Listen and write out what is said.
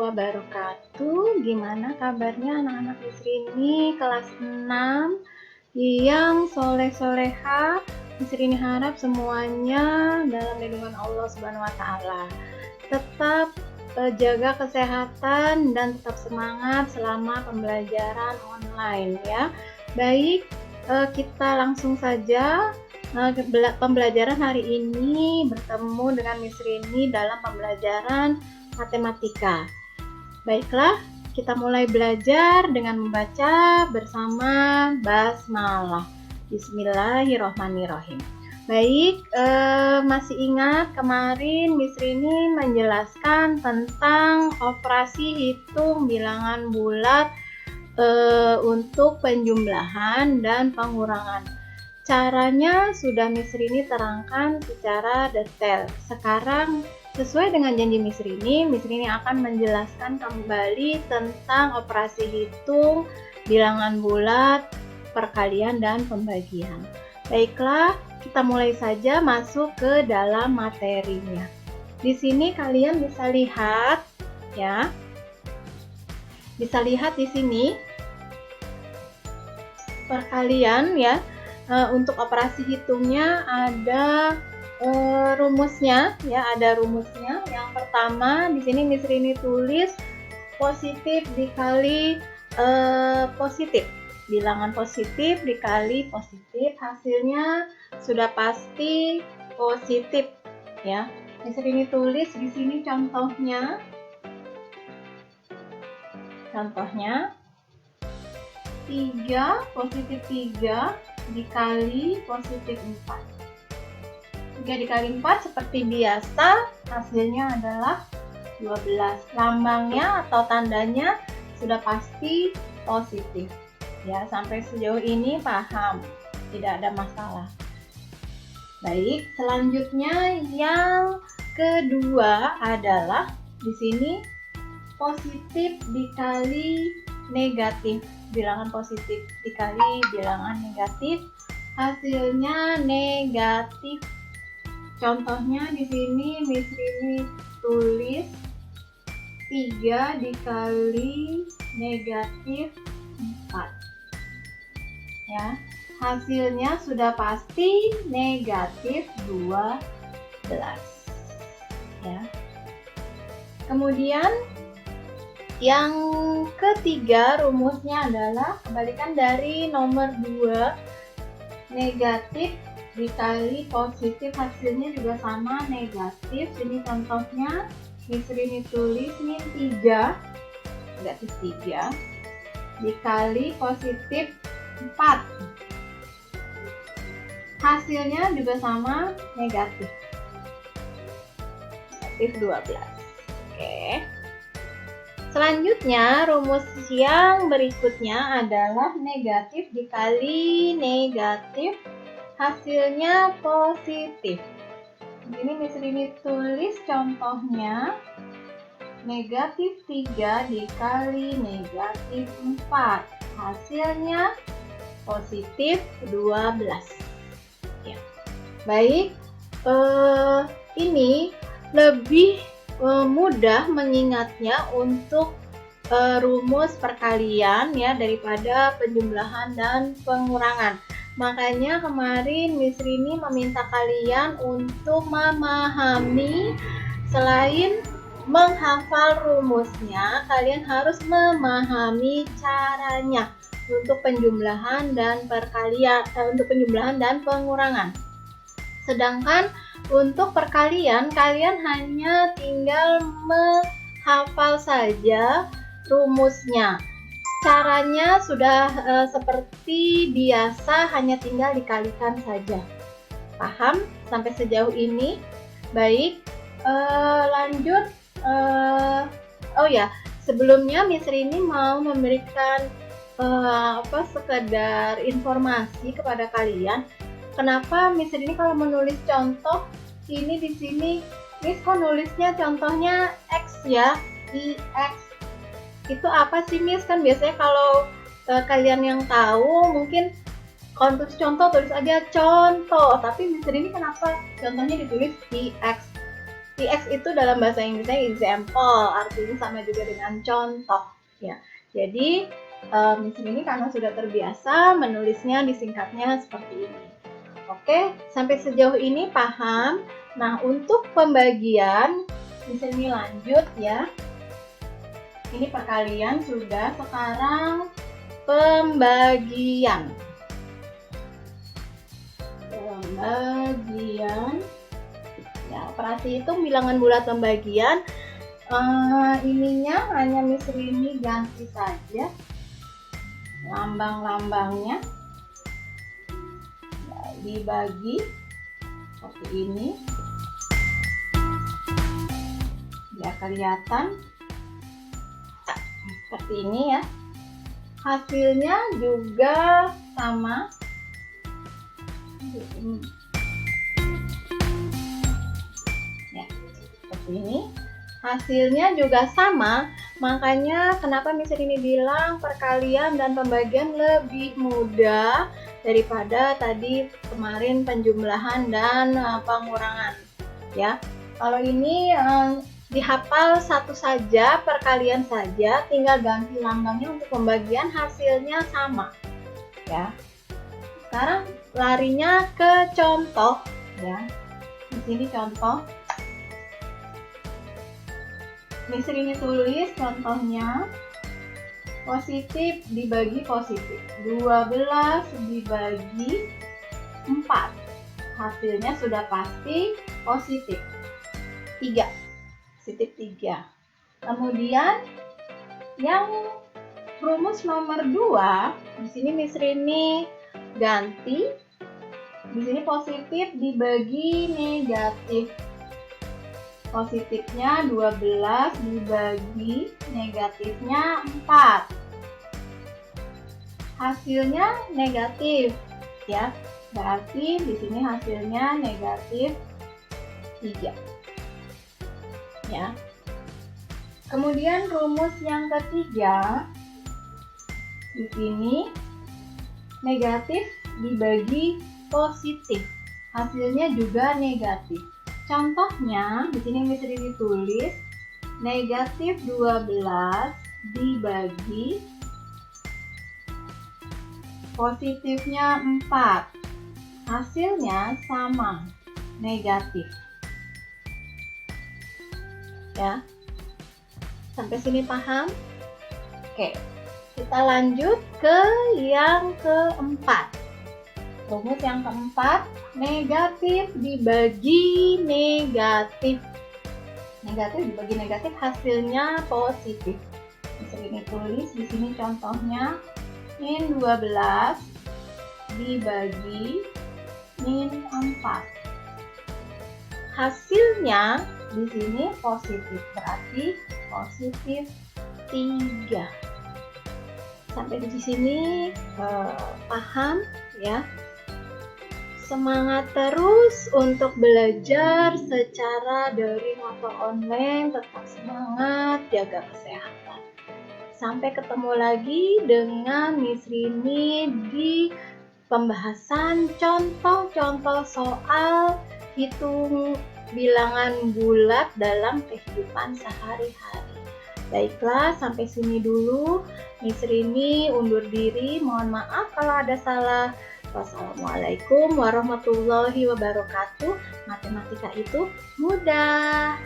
wabarakatuh. Gimana kabarnya anak-anak Misrini kelas 6 yang soleh-soleha? Misrini harap semuanya dalam lindungan Allah Subhanahu wa taala. Tetap jaga kesehatan dan tetap semangat selama pembelajaran online ya. Baik, kita langsung saja pembelajaran hari ini bertemu dengan Miss Rini dalam pembelajaran matematika. Baiklah, kita mulai belajar dengan membaca bersama basmalah. Bismillahirrohmanirrohim. Baik, masih ingat kemarin Miss Rini menjelaskan tentang operasi hitung bilangan bulat untuk penjumlahan dan pengurangan. Caranya sudah Miss Rini terangkan secara detail. Sekarang sesuai dengan janji Miss Rini akan menjelaskan kembali tentang operasi hitung, bilangan bulat, perkalian, dan pembagian. Baiklah, kita mulai saja masuk ke dalam materinya. Di sini kalian bisa lihat ya. Bisa lihat di sini perkalian ya. Untuk operasi hitungnya ada rumusnya ya, ada rumusnya. Yang pertama di sini Miss Rini tulis positif dikali positif, bilangan positif dikali positif, hasilnya sudah pasti positif ya. Miss Rini tulis di sini contohnya 3 positif 3 dikali positif 4. 3 dikali 4 seperti biasa, hasilnya adalah 12. Lambangnya atau tandanya sudah pasti positif. Ya, sampai sejauh ini paham, tidak ada masalah. Baik, selanjutnya yang kedua adalah di sini positif dikali negatif. Bilangan positif dikali bilangan negatif, hasilnya negatif. Contohnya di sini Miss Rini tulis 3 dikali negatif 4 ya, hasilnya sudah pasti negatif 12 ya. Kemudian yang ketiga rumusnya adalah kebalikan dari nomor 2, negatif dikali positif, hasilnya juga sama negatif. Ini contohnya Miss Rini tulis nih 3 negatif 3 dikali positif 4, hasilnya juga sama negatif 12. Oke. Selanjutnya, rumus yang berikutnya adalah negatif dikali negatif, hasilnya positif. Ini Miss Rini tulis contohnya negatif 3 dikali negatif 4, hasilnya positif 12. Ya. Baik, ini lebih mudah mengingatnya untuk rumus perkalian ya daripada penjumlahan dan pengurangan. Makanya kemarin Miss Rini meminta kalian untuk memahami, selain menghafal rumusnya, kalian harus memahami caranya untuk penjumlahan dan perkalian, untuk penjumlahan dan pengurangan. Sedangkan untuk perkalian, kalian hanya tinggal menghafal saja rumusnya. Caranya sudah seperti biasa, hanya tinggal dikalikan saja. Paham sampai sejauh ini? Baik, lanjut. Oh ya, sebelumnya Miss Rini mau memberikan sekedar informasi kepada kalian. Kenapa Miss Rini kalau menulis contoh ini di sini Miss kok nulisnya contohnya X ya, IX. Itu apa sih Miss? Kan biasanya kalau kalian yang tahu mungkin kalau tulis contoh tulis aja contoh, tapi Miss Rini kenapa contohnya ditulis IX? EX itu dalam bahasa Inggrisnya example, artinya sama juga dengan contoh ya. Jadi Miss ini karena sudah terbiasa menulisnya disingkatnya seperti ini. Oke, sampai sejauh ini paham? Nah, untuk pembagian Miss ini lanjut ya. Ini perkalian sudah, sekarang pembagian. Ya, operasi hitung bilangan bulat pembagian. Ininya hanya Miss Rini ganti saja lambang-lambangnya, ya, dibagi seperti ini biar kelihatan seperti ini ya. Hasilnya juga sama. Ya, seperti ini. Hasilnya juga sama, makanya kenapa Miss Rini bilang perkalian dan pembagian lebih mudah daripada tadi kemarin penjumlahan dan pengurangan. Ya, kalau ini dihafal satu saja, perkalian saja, tinggal ganti lambangnya. Untuk pembagian hasilnya sama. Ya, sekarang larinya ke contoh. Ya, di sini contoh. Miss Rini tulis contohnya, positif dibagi positif, 12 dibagi 4, hasilnya sudah pasti positif 3, positif 3. Kemudian yang rumus nomor 2, di sini Miss Rini ganti, di sini positif dibagi negatif. Positifnya 12 dibagi negatifnya 4. Hasilnya negatif ya. Berarti di sini hasilnya negatif 3. Ya. Kemudian rumus yang ketiga, di sini negatif dibagi positif. Hasilnya juga negatif. Contohnya, di sini Miss Rini tulis negatif 12 dibagi positifnya 4. Hasilnya sama, negatif. Ya. Sampai sini paham? Oke. Kita lanjut ke yang keempat. Rumus yang keempat, negatif dibagi negatif. Negatif dibagi negatif, hasilnya positif. Bisa ini tulis di sini contohnya, min 12 dibagi min 4. Hasilnya di sini positif, berarti positif 3. Sampai di sini paham ya? Semangat terus untuk belajar secara daring atau online, tetap semangat, jaga kesehatan. Sampai ketemu lagi dengan Miss Rini di pembahasan contoh-contoh soal hitung bilangan bulat dalam kehidupan sehari-hari. Baiklah, sampai sini dulu. Miss Rini undur diri, mohon maaf kalau ada salah. Wassalamualaikum warahmatullahi wabarakatuh. Matematika itu mudah.